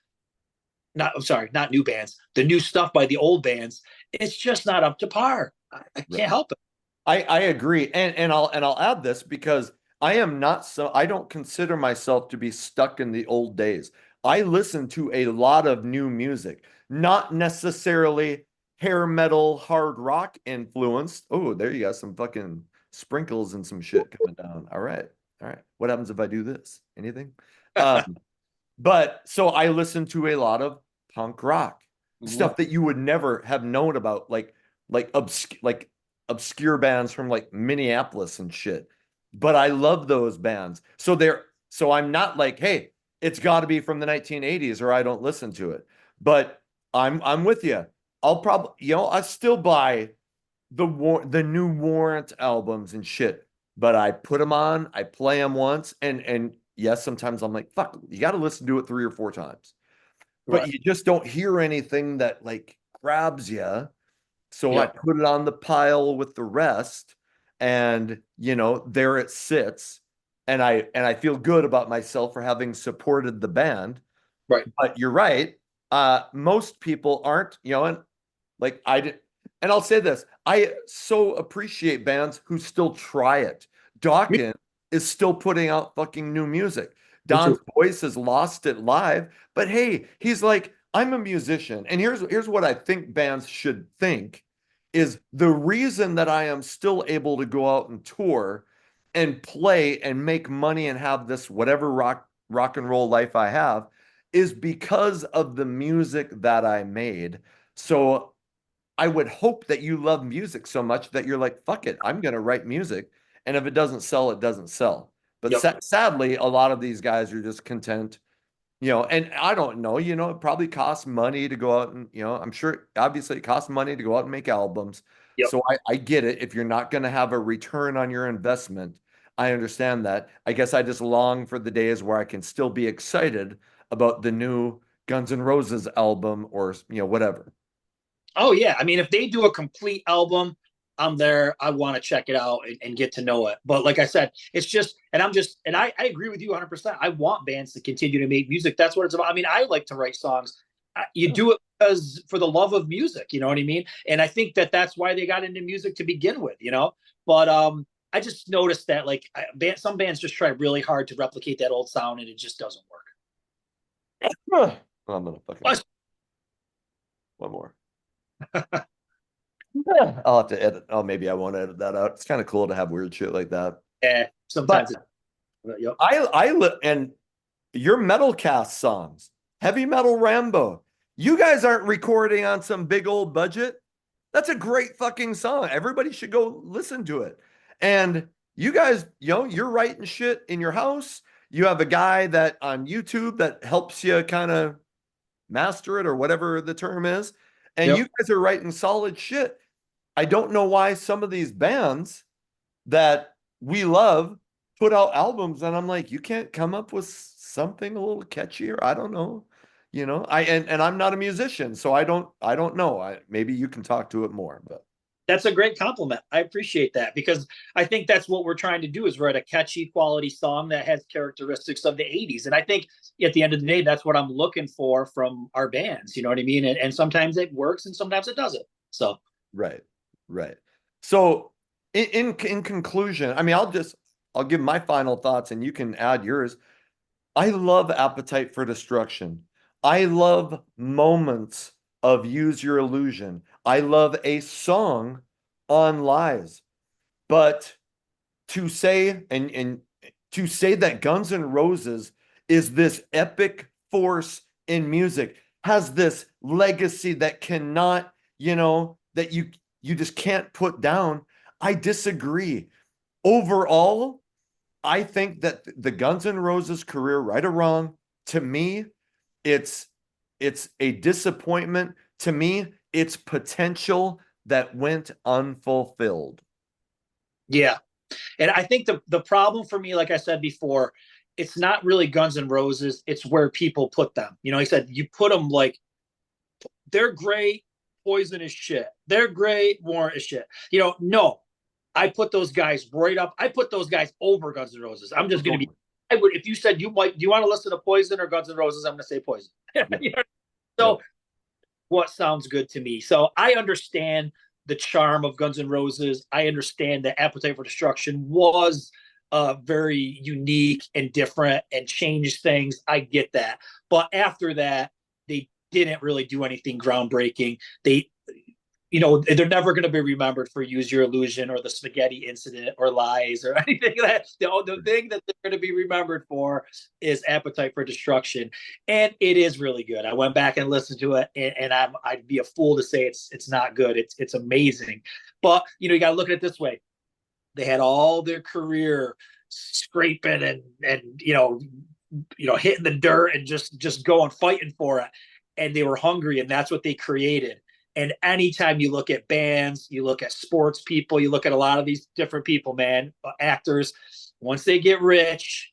not new bands, the new stuff by the old bands, it's just not up to par. I can't help it. I agree. And I'll add this because I don't consider myself to be stuck in the old days. I listen to a lot of new music, not necessarily hair metal, hard rock influenced. Oh, there you got some fucking sprinkles and some shit coming down. All right. All right. What happens if I do this? Anything? But so I listen to a lot of punk rock stuff that you would never have known about, like obscure bands from like Minneapolis and shit. But I love those bands. So I'm not like, hey, it's got to be from the 1980s or I don't listen to it. But I'm with you. I'll probably, I still buy the new Warrant albums and shit. But I put them on, I play them once, and yes, sometimes I'm like, fuck, you got to listen to it 3 or 4 times. But Right. you just don't hear anything that like grabs you. So I Yep. put it on the pile with the rest, and there it sits. And I feel good about myself for having supported the band. Right. But you're right. Most people aren't, and like I did, and I'll say this: I so appreciate bands who still try it. Me, Dawkins is still putting out fucking new music. me Don's too. voice has lost it live, but hey, he's like, I'm a musician, and here's what I think bands should think is the reason that I am still able to go out and tour and play and make money and have this whatever rock and roll life I have is because of the music that I made. So I would hope that you love music so much that you're like, fuck it, I'm going to write music. And if it doesn't sell, it doesn't sell. But Yep. sadly, a lot of these guys are just content, and I don't know, it probably costs money to go out and, I'm sure obviously it costs money to go out and make albums. Yep. So I get it. If you're not going to have a return on your investment, I understand that. I guess I just long for the days where I can still be excited about the new Guns N' Roses album or, whatever. Oh yeah. I mean, if they do a complete album, I'm there. I want to check it out and get to know it. But like I said, it's just, and I agree with you 100%. I want bands to continue to make music. That's what it's about. I mean, I like to write songs. You do it because for the love of music, you know what I mean? And I think that that's why they got into music to begin with, But I just noticed that like some bands just try really hard to replicate that old sound and it just doesn't work. Huh. I'm gonna fucking Plus, one more. Yeah, I'll have to edit. Oh, maybe I won't edit that out. It's kind of cool to have weird shit like that. sometimes But it, yep. and your metal cast songs, Heavy Metal Rambo, you guys aren't recording on some big old budget. That's a great fucking song. Everybody should go listen to it. And you guys, you're writing shit in your house. You have a guy that on YouTube that helps you kind of master it or whatever the term is. And Yep. you guys are writing solid shit. I don't know why some of these bands that we love put out albums and I'm like, you can't come up with something a little catchier. I don't know. And I'm not a musician, so I don't know. Maybe you can talk to it more, but That's a great compliment. I appreciate that because I think that's what we're trying to do is write a catchy quality song that has characteristics of the 80s. And I think at the end of the day, that's what I'm looking for from our bands. You know what I mean? And sometimes it works and sometimes it doesn't. So right, right. So in conclusion, I mean, I'll give my final thoughts and you can add yours. I love Appetite for Destruction. I love moments of Use Your Illusion. I love a song on Lies. But to say that Guns N' Roses is this epic force in music, has this legacy that cannot, that you just can't put down. I disagree. Overall, I think that the Guns N' Roses career, right or wrong, to me, it's it's a disappointment. To me, it's potential that went unfulfilled. yeah. And I think the problem for me, like I said before, it's not really Guns N' Roses, it's where people put them. He said you put them like they're great, Poison is shit. They're great, Warrant is shit. No, I put those guys right up. I put those guys over Guns N' Roses. I'm just going to be. I would if you said do you want to listen to Poison or Guns N' Roses? I'm going to say Poison. Yep. So Yep. what sounds good to me? So I understand the charm of Guns N' Roses. I understand that Appetite for Destruction was very unique and different and changed things. I get that, but after that, they didn't really do anything groundbreaking. They're never going to be remembered for Use Your Illusion or the spaghetti incident or Lies or anything like that. The thing that they're going to be remembered for is Appetite for Destruction. And it is really good. I went back and listened to it and I'd be a fool to say it's not good. It's amazing. But you got to look at it this way. They had all their career scraping and hitting the dirt and just going fighting for it. and they were hungry, and that's what they created. And anytime you look at bands, you look at sports people, you look at a lot of these different people, man, actors, once they get rich,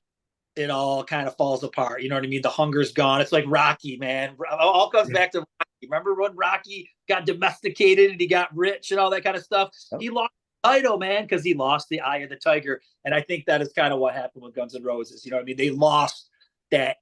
it all kind of falls apart. You know what I mean? The hunger's gone. It's like Rocky, man. It all comes back to Rocky. Remember when Rocky got domesticated and he got rich and all that kind of stuff? He lost the title, man, because he lost the eye of the tiger. And I think that is kind of what happened with Guns N' Roses. You know what I mean? They lost that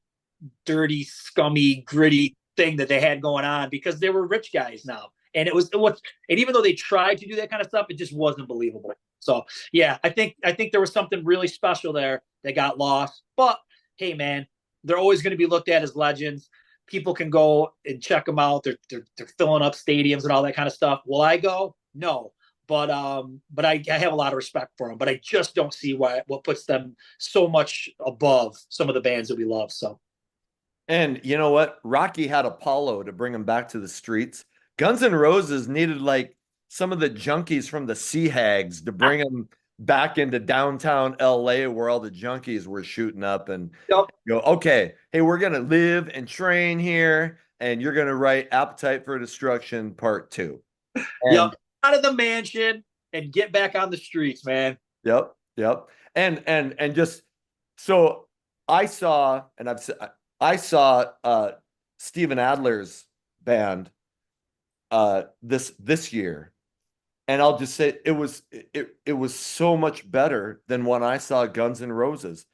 dirty, scummy, gritty thing that they had going on because they were rich guys now. And and even though they tried to do that kind of stuff, it just wasn't believable. So yeah, I think there was something really special there that got lost. But hey, man, they're always going to be looked at as legends. People can go and check them out. They're filling up stadiums and all that kind of stuff. Will I go? No. But I have a lot of respect for them. But I just don't see what puts them so much above some of the bands that we love. So. And you know what? Rocky had Apollo to bring him back to the streets. Guns N' Roses needed like some of the junkies from the Sea Hags to bring them back into downtown LA where all the junkies were shooting up and Yep. go, okay, hey, we're gonna live and train here, and you're gonna write Appetite for Destruction Part 2. And Yep. Out of the mansion and get back on the streets, man. yep. And just so I saw Steven Adler's band this year, and I'll just say it was so much better than when I saw Guns N' Roses.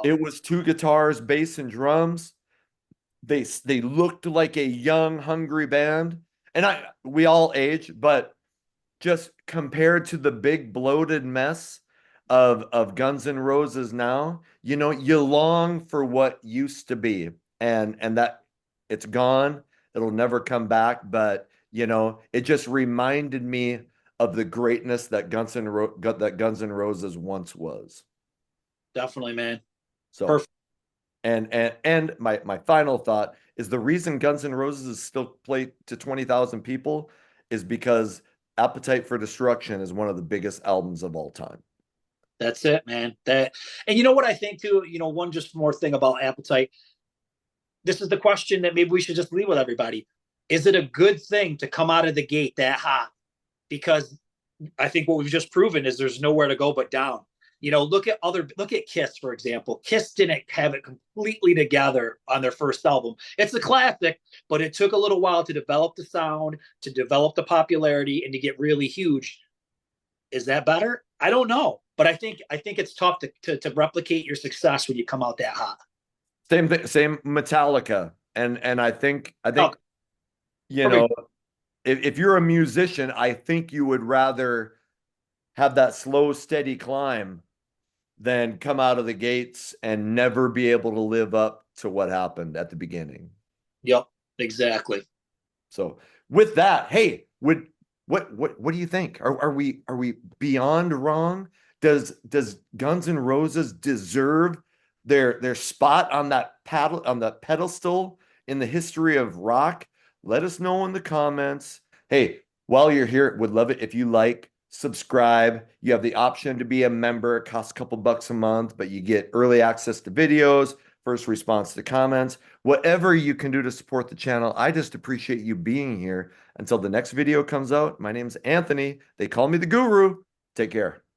It was two guitars, bass, and drums. They looked like a young, hungry band, and we all age, but just compared to the big bloated mess of Guns N' Roses now, you know, you long for what used to be, and that it's gone. It'll never come back, but you know, it just reminded me of the greatness that Guns N' Roses once was. Definitely, man. So, Perfect. and my final thought is the reason Guns N' Roses is still played to 20,000 people is because Appetite for Destruction is one of the biggest albums of all time. That's it, man. And you know what I think too, one just more thing about Appetite. This is the question that maybe we should just leave with everybody. Is it a good thing to come out of the gate that hot? Because I think what we've just proven is there's nowhere to go but down. Look at Kiss, for example. Kiss didn't have it completely together on their first album. It's a classic, but it took a little while to develop the sound, to develop the popularity, and to get really huge. Is that better? I don't know, but I think it's tough to replicate your success when you come out that hot. Same thing, same Metallica, and I think Oh, you know perfect. if you're a musician, I think you would rather have that slow, steady climb than come out of the gates and never be able to live up to what happened at the beginning. Yep, exactly. So with that, hey, what do you think? Are we beyond wrong? Does Guns N' Roses deserve their spot on that pedestal in the history of rock? Let us know in the comments. Hey, while you're here, would love it if you subscribe. You have the option to be a member. It costs a couple bucks a month, but you get early access to videos, first response to comments, whatever you can do to support the channel. I just appreciate you being here. Until the next video comes out, my name's Anthony. They call me the Guru. Take care.